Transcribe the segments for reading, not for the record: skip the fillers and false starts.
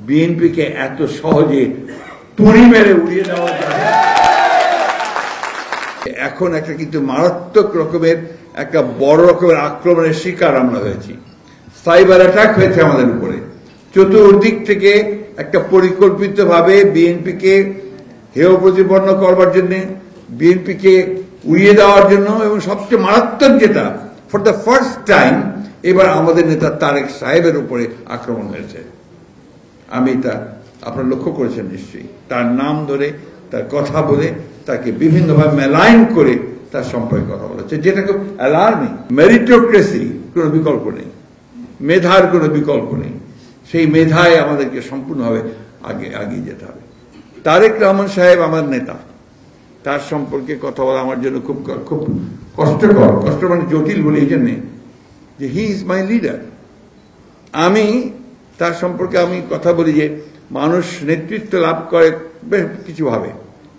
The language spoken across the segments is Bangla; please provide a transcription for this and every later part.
বিএনপিকে এত সহজে তুড়ি মেরে উড়িয়ে দেওয়া যায়। এখন একটা কিন্তু মারাত্মক রকমের একটা বড় রকমের আক্রমণের শিকার আমরা হয়েছি। সাইবার অ্যাটাক হয়েছে আমাদের উপরে, চতুর্দিক থেকে একটা পরিকল্পিতভাবে বিএনপিকে হেয় প্রতিপন্ন করবার জন্য, বিএনপিকে উড়িয়ে দেওয়ার জন্য, এবং সবচেয়ে মারাত্মক যেটা, ফর দ্য ফার্স্ট টাইম এবার আমাদের নেতা তারেক সাহেবের উপরে আক্রমণ হয়েছে। আমি তা আপনারা লক্ষ্য করেছেন নিশ্চয়ই, তার নাম ধরে, তার কথা বলে, তাকে বিভিন্নভাবে মেলাইন করে তার সম্পর্কে কথা বলেছে, যেটা খুব অ্যালার্মিং। মেরিটোক্রেসি কোনো বিকল্প নেই, মেধার কোনো বিকল্প নেই, সেই মেধায় আমাদেরকে সম্পূর্ণভাবে এগিয়ে যেতে হবে। তারেক রহমান সাহেব আমার নেতা, তার সম্পর্কে কথা বলা আমার জন্য খুব খুব কষ্টকর, কষ্ট মানে জটিল বলে এই জন্যে যে হি ইজ মাই লিডার। আমি তার সম্পর্কে আমি কথা বলি যে মানুষ নেতৃত্ব লাভ করে বেশ কিছুভাবে,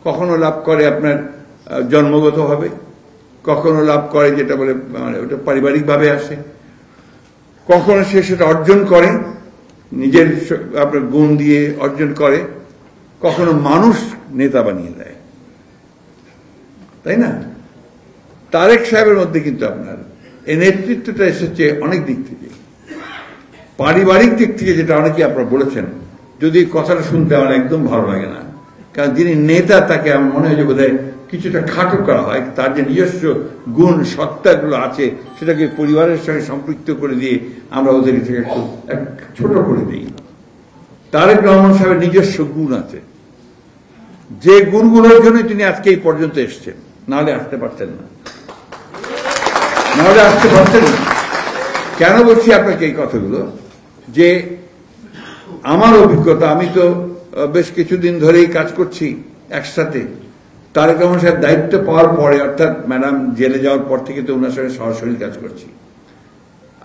কখনো লাভ করে আপনার জন্মগতভাবে, কখনো লাভ করে যেটা বলে মানে ওটা পারিবারিকভাবে আসে, কখনো সে সেটা অর্জন করে নিজের আপনার গুণ দিয়ে অর্জন করে, কখনো মানুষ নেতা বানিয়ে দেয়, তাই না? তারেক সাহেবের মধ্যে কিন্তু আপনার এই নেতৃত্বটা এসেছে অনেক দিক থেকে, পারিবারিক দিক থেকে, যেটা অনেকে আপনারা বলেছেন। যদি কথাটা শুনতে আমার একদম ভালো লাগে না, কারণ যিনি নেতা তাকে আমার মনে হয় যে বোধহয় কিছুটা খাটো করা হয়, তার যে নিজস্ব গুণ সত্তাগুলো আছে সেটাকে পরিবারের সঙ্গে সম্পৃক্ত করে দিয়ে আমরা ওদের থেকে একটু ছোট করে দিই। তারেক রহমান সাহেবের নিজস্ব গুণ আছে, যে গুণগুলোর জন্য তিনি আজকে এই পর্যন্ত এসছেন, নাহলে আসতে পারতেন না, নাহলে আসতে পারতেন না। কেন বলছি আপনাকে এই কথাগুলো? যে আমার অভিজ্ঞতা, আমি তো বেশ কিছুদিন ধরেই কাজ করছি একসাথে। তারেক রহমান সাহেব দায়িত্ব পাওয়ার পরে, অর্থাৎ ম্যাডাম জেলে যাওয়ার পর থেকে তো ওনার সঙ্গে সরাসরি কাজ করছি।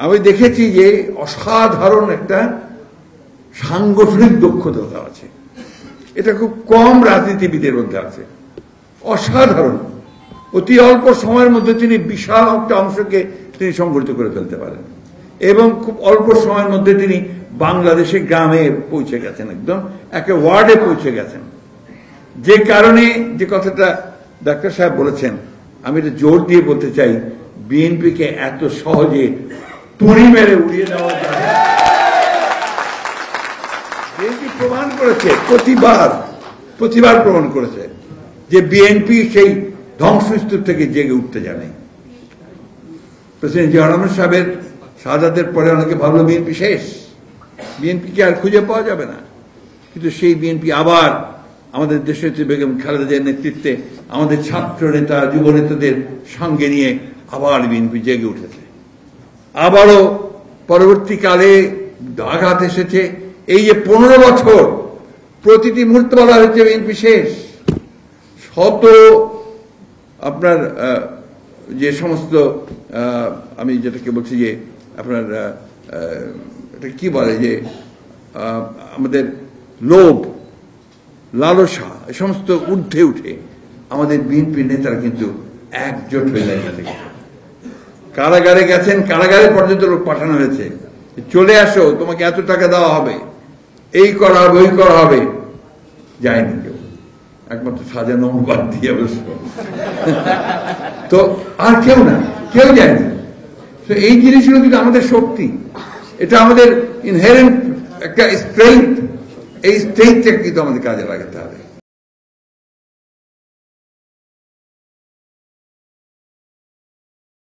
আমি দেখেছি যে অসাধারণ একটা সাংগঠনিক দক্ষতা আছে, এটা খুব কম রাজনীতিবিদের মধ্যে আছে। অসাধারণ, অতি অল্প সময়ের মধ্যে তিনি বিশাল একটা অংশকে তিনি সংগঠিত করে ফেলতে পারেন, এবং খুব অল্প সময়ের মধ্যে তিনি বাংলাদেশে গ্রামে পৌঁছে গেছেন, একদম একটা ওয়ার্ডে পৌঁছে গেছেন। যে কারণে যে কথাটা ডাক্তার সাহেব বলেছেন, আমি এটা জোর দিয়ে বলতে চাই, বিএনপিকে এত সহজে তুড়ি মেরে উড়িয়ে দেওয়া যায়। বিএনপি প্রমাণ করেছে, প্রতিবার প্রমাণ করেছে যে বিএনপি সেই ধ্বংসস্তূপ থেকে জেগে উঠতে জানে। প্রেসিডেন্ট জিয়া রহমান সাহেবের শাহাদাতের পরে অনেকে ভাবলো বিএনপি শেষ, বিএনপিকে আর খুঁজে পাওয়া যাবে না, কিন্তু সেই বিএনপি আবার আমাদের দেশের বেগম খালেদা জিয়ার নেতৃত্বে আমাদের ছাত্র নেতা, যুব নেতাদের সঙ্গে নিয়ে আবার বিএনপি জেগে উঠেছে। আবারও পরবর্তীকালে আঘাত এসেছে। এই যে 15 বছর প্রতিটি মুহূর্তে বলা হয়েছে বিএনপি শেষ, শত আপনার যে সমস্ত আমি যেটাকে বলছি যে আপনার এটা কি বলে যে আমাদের লোভ, লালসা, এই সমস্ত ঊর্ধ্বে উঠে আমাদের বিএনপি নেতারা কিন্তু একজোট হয়ে দাঁড়িয়ে, কারাগারে গেছেন, কারাগারে পর্যন্ত লোক পাঠানো হয়েছে, চলে আসো, তোমাকে এত টাকা দেওয়া হবে, এই করা হবে, ওই করা হবে। যায়নি কেউ, একমাত্র সাজানো বাদ দিয়ে বসব, তো আর কেউ না, কেউ যায়নি। তো এই জিনিসগুলো কিন্তু আমাদের শক্তি, এটা আমাদের ইনহেরেন্ট একটা স্ট্রেংথ, এই স্ট্রেংথটাকে কিন্তু আমাদের কাজে লাগাতে হবে।